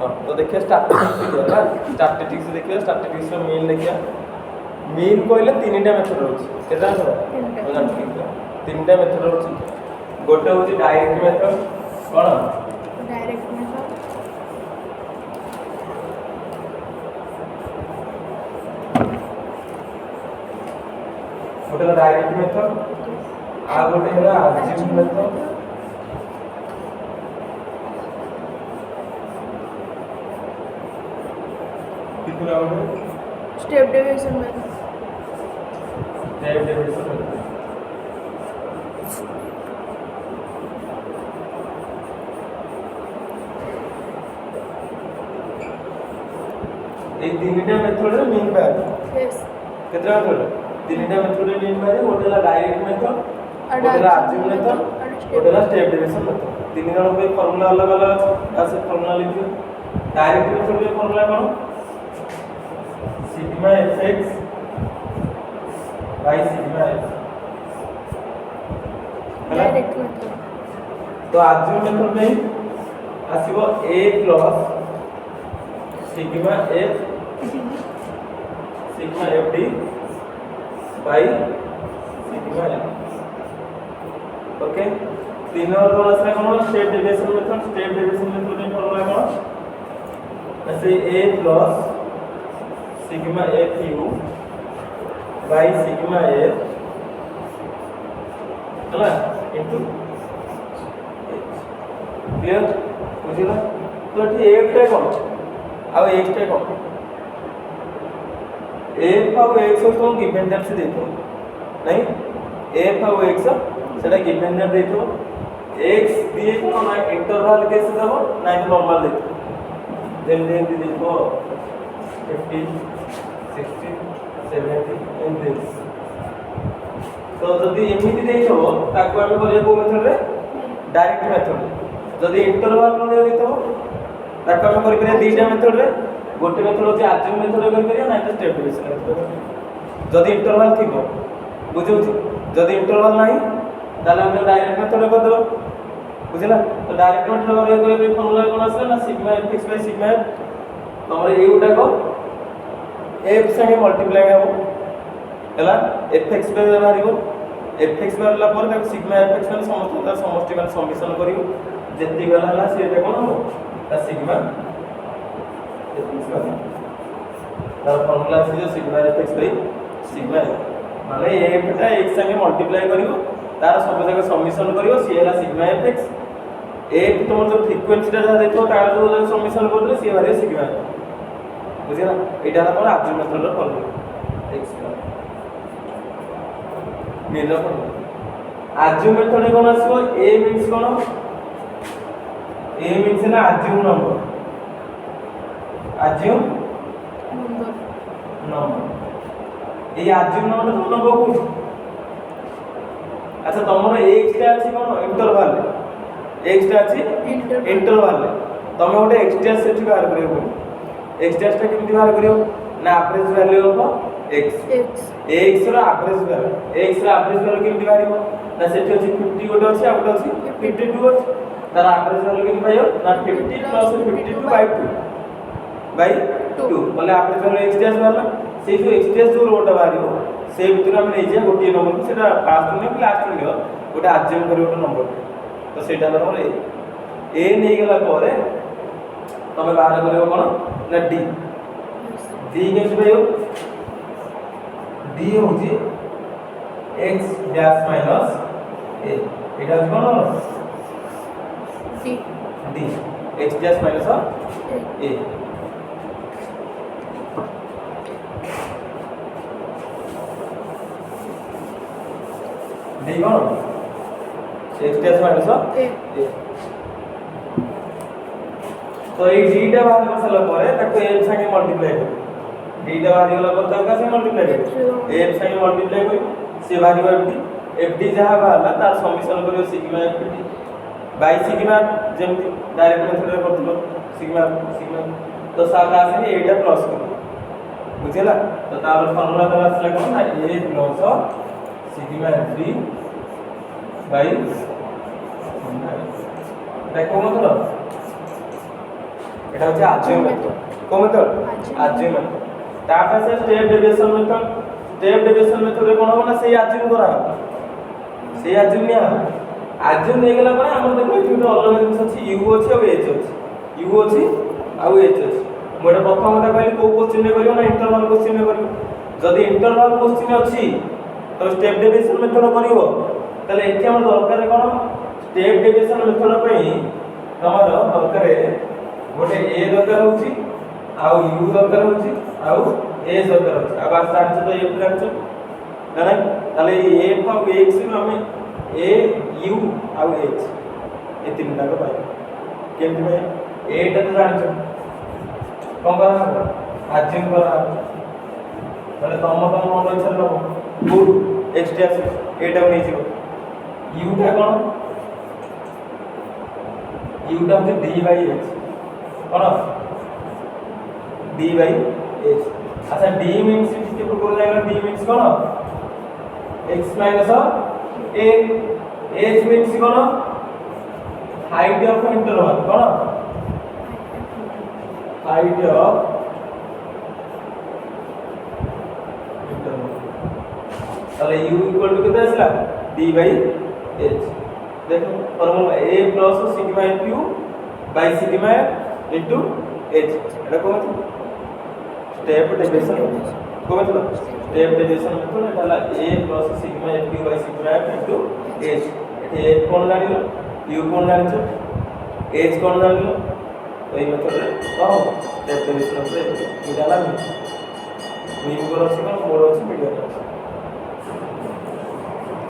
हाँ तो देखिए स्टैटिस्टिक्स दिया ना स्टैटिस्टिक्स देखिए स्टैटिस्टिक्स रो मीन देखिए मीन कहले तीनटा मेथड रहउछि केटा मेथड तीनटा मेथड रहउछि गोटे होछि डायरेक्ट मेथड कोन डायरेक्ट मेथड गोटे डायरेक्ट मेथड आ गोटे है अज्यूम मेथड कितना होगा step deviation method step deviation method ये तीनटा मेथड रे मीन बाय यस कितना मेथड तीनटा मेथड रे मीन बाय गोटे डायरेक्ट मेथड गोटे अज्यूम मेथड गोटे स्टेप डेविएशन मेथड तीन जण पे फार्मूला अलग अलग আছে ऐसे फार्मूला लिखियो डायरेक्ट मेथड रे formula cone sigma fx by sigma f direct method तो अज्यूम मेथड में आसीबो a plus sigma f d by sigma f okay तीन और कौन आसला कोन स्टेप डेविएशन मेथड में फार्मूला कोन ऐसे a plus sigma f u by sigma f ହେଲା into clear बुझिला तो एठी f टा कोन आ x टा कोन f और x को गिवन दैट से देखो नहीं f और x सेटा गिवन दैट देखो x दिए को ना इंटरवल कैसे देबो ना नॉर्मल देखो देन देखो 50 60 70 इन दिस तो जदी एमिति देखो ताको हम करिया को मेथड रे डायरेक्ट मेथड जदी इंटरवल को देखो ताको हम करि परिया दीटा मेथड रे गोटे मेथड होची अज्यूम मेथड करि परिया ना तो स्टेप डेविएशन जदी इंटरवल थिबो बुझौछि जदी इंटरवल नाही ताले हम डायरेक्ट मेथड कर देबो बुझिला तो डायरेक्ट मेथड करे फार्मूला कोन आसे ना sigma fx by sigma f तमरे एउटा को f संगे मल्टीप्लाई हेबो हला fx पे बाहरिबो fx बाहरला पर ताको सिग्मा fx माने समस्त तार समष्टि माने समीकरण करियो जेति गला हला सेटा कोन हो ता सिग्मा fx माने तार फार्मूला से जो sigma fx by sigma f माने f टा x संगे मल्टीप्लाई करियो तार सब जगह समीकरण करियो सी हला सिग्मा fx एक तुम जो फ्रीक्वेंसी टा देखो तार जो समीकरण करदे सी बारे सिग्मा बुझिला एटा हमर अज्यूम मेथड रो formula x mean formula assume method कोन आसीबो a मींस कोन a मींस ना अज्यूम नंबर ए अज्यूम नंबर तो नंबर को अच्छा तमरो x टा अछि कोन इंटरवल x टा अछि इंटरवल तमे ओटे x टा सेठी बाहर करियो x टा केमति बाहर करियो ना average value of x x रो एवरेज वैल्यू केमति बाहरियो ना सेठी अछि 50 गोटे अछि आ गोटे अछि 52 अछि तार एवरेज वैल्यू केमति पाइयो ना 50 प्लस 52 बाय 2 बोले एवरेज वैल्यू x टा बाहरला से जो x टा जो रोटा बाहरियो से भितर हम नै जे गोटे नंबर को सेटा फास्ट ने लास्ट ने गोटे अज्यूम करियो गोटे नंबर तो सेटा हमर ए नै गेला परे तमे बाहर करियो कोन ना d केमति पाइयो d होजी x dash minus a Etah cone d x dash minus a d cone x dash minus a तो एक d टा बाहर कर सला परे ताको f संगे मल्टीप्लाई कर d टा बाहर गेला पर ताका से मल्टीप्लाई कर f संगे मल्टीप्लाई कर से बाहर fd जहां बाहरला तार समीकरण करियो सिग्मा fd बाय सिग्मा जेमति डायरेक्ट मेथड रे करथलो सिग्मा तो साथ आसे एटा प्लस कर बुझिला तो तार फार्मूला तो आसला कोन ना a plus sigma fd by देखो मतलब এটা হচ্ছে আজিউম মেথড কোন মেথড আজিউম মেথড তারপরে আছে step deviation method step deviation মেথডে কোন হবে না সেই আজিউম করা হবে সেই আজিউম নিয়া আজিউম নেই গলা পরে আমরা দেখো এটি একটা অলগা জিনিস আছে ইউ আছে আর এইচ আছে ইউ আছে আর এইচ আছে ମୁଁ এটা প্রথম কথা କହିଲି কোন কোশ্চেন রে করিও না ইন্টারভাল কোশ্চেন রে করিও যদি ইন্টারভাল কোশ্চেন আছে তো স্টেপ ডেভিয়েশন মেথড করিব তাহলে এটি আমার দরকার কোন স্টেপ ডেভিয়েশন মেথড ପାଇଁ তোমার দরকার গোটে এ দরকার হচ্ছে ଆଉ u দরকার হচ্ছে ଆଉ a দরকার হচ্ছে আর বাস জানছো তো f জানছো না না তাহলে এই f আর x ରୁ ଆମେ a u ଆଉ h এই তিনটা কে পাই কেমতি পাই এটা তো জানছো কোন করা হবে আজিউম করা হবে তাহলে তম মন ইচ্ছা নব গুড x টি আছে এটাও নেই যাব u টা কোন u টা হচ্ছে d বাই h কোন d by h अच्छा d means किसके ऊपर बोला जाएगा d means कौन x minus a h means कौन height of interval कौन height of interval তাহলে u equal to कितना আসला d by h देखो formula a plus sigma q by sigma into h এটা কোন स्टेप डेविएशन को मतलब स्टेप डेविएशन मेथड एटाला a plus sigma f by sigma f into h एठी a कोन जानिलो u कोन जानिछो h कोन जानिलो तो এই মেথড রে কও স্টেপ डेविएशन मेथड এটালা मीम कर अछि कोन मोर अछि मीडियम